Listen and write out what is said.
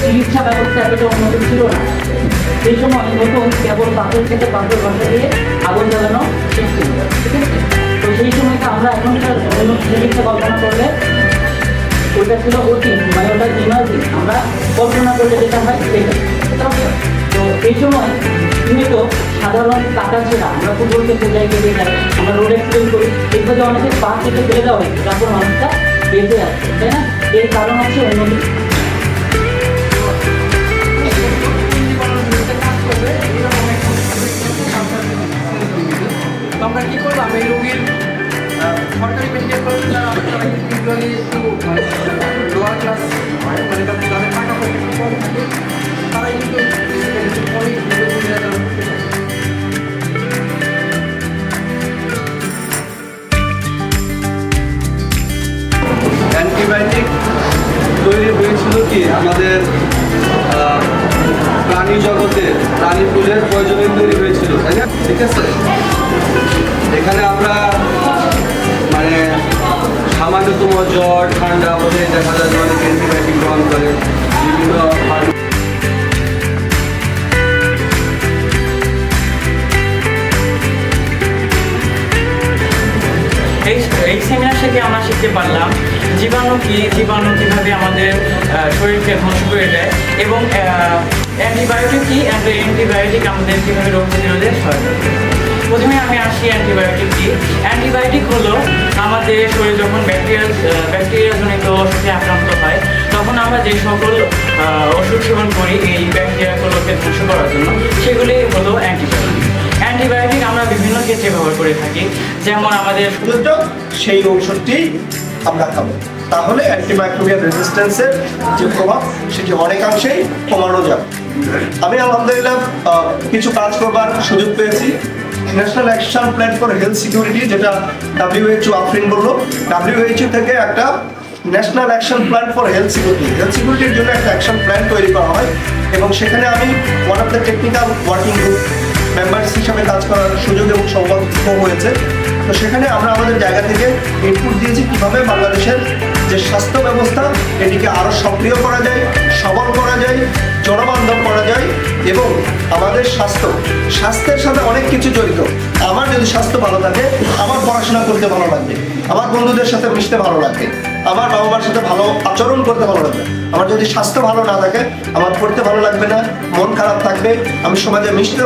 চিকিৎসা ব্যবস্থা এতটা উন্নত ছিল না। সেই সময় নতুন কেবল পাথর থেকে পাথর বসা দিয়ে আগুন জ্বালানো শিখছিল, ঠিক আছে। তো সেই সময়টা আমরা এখনকার উন্নত চিকিৎসা কল্পনা করলে ওইটা ছিল অতি, মানে ওটা ইমার্জিং, আমরা কল্পনা করলে যেটা হয় সেটা। তো এই সময় তুমি তো সাধারণ কাটা ছিল, আমরা ফুটবল খেলতে যাই, কেটে যাই, আমরা রোড অ্যাক্সিডেন্ট করি, এইভাবে অনেকের পা কেটে ফেলে দেওয়া হয়েছে, তারপর মানুষটা বেঁচে আসছে, তাই না? এর কারণ হচ্ছে উন্নতি। আমরা কি করলাম, এই রোগীর সরকারি মেডিকেল কলেজ যারা ইউজুয়ালি একটু লোয়ার ক্লাস, মানে তাদের টাকা পয়সা কম থাকে, তারাই কিন্তু অ্যান্টিবায়োটিক তৈরি হয়েছিল কি আমাদের প্রাণী জগতে, প্রাণী ফুলের প্রয়োজনে তৈরি হয়েছিল, তাই না? ঠিক আছে, এখানে আমরা মানে সামান্যতম জ্বর ঠান্ডা হলে দেখা যায় অনেক অ্যান্টিবায়োটিক গ্রহণ করে, বিভিন্ন এই সেমিনার থেকে আমরা শিখতে পারলাম জীবাণু কি, জীবাণু কীভাবে আমাদের শরীরকে ধ্বংস করে দেয়, এবং অ্যান্টিবায়োটিক কি, অ্যান্টিবায়োটিক আমাদের কীভাবে রোগ প্রতিরোধে সহায়তা করে। প্রথমে আমি আসি অ্যান্টিবায়োটিক কি। অ্যান্টিবায়োটিক হলো আমাদের শরীর যখন ব্যাকটেরিয়াজনিত অসুখে আক্রান্ত হয়, তখন আমরা যে সকল ওষুধ সেবন করি এই ব্যাকটেরিয়াগুলোকে ধ্বংস করার জন্য, সেগুলি হলো অ্যান্টিবায়োটিক। অ্যান্টিবায়োটিক আমরা বিভিন্ন ক্ষেত্রে ব্যবহার করে থাকি, যেমন আমাদের সেই ঔষধটি আমরা খাবো, তাহলে অ্যান্টিমাইক্রোবিয়াল রেজিস্ট্যান্সের যে প্রভাব সেটি অনেকাংশেই কমানো যাবে। আমি আলহামদুলিল্লাহ কিছু কাজ করবার সুযোগ পেয়েছি। National action plan for health security, যেটা WHO আফরিন বললো, WHO থেকে একটা national action plan for health সিকিউরিটির জন্য একটা অ্যাকশন প্ল্যান তৈরি করা হয়, এবং সেখানে আমি one of the technical working group members হিসাবে কাজ করার সুযোগ এবং সৌভাগ্য হয়েছে। তো সেখানে আমরা আমাদের জায়গা থেকে ইনপুট দিয়েছি কীভাবে বাংলাদেশের যে স্বাস্থ্য ব্যবস্থা এটিকে আরও সক্রিয় করা যায়, সবল করা যায়, জনবান্ধব করা যায়, এবং আমাদের স্বাস্থ্যের সাথে অনেক কিছু জড়িত। আমার যদি স্বাস্থ্য ভালো থাকে, আমার পড়াশোনা করতে ভালো লাগবে, আমার বন্ধুদের সাথে মিশতে ভালো লাগবে, আমার বাবা মার সাথে ভালো আচরণ করতে ভালো লাগবে। আমার যদি স্বাস্থ্য ভালো না থাকে, আমার পড়তে ভালো লাগবে না, মন খারাপ থাকবে, আমি সমাজে মিশতে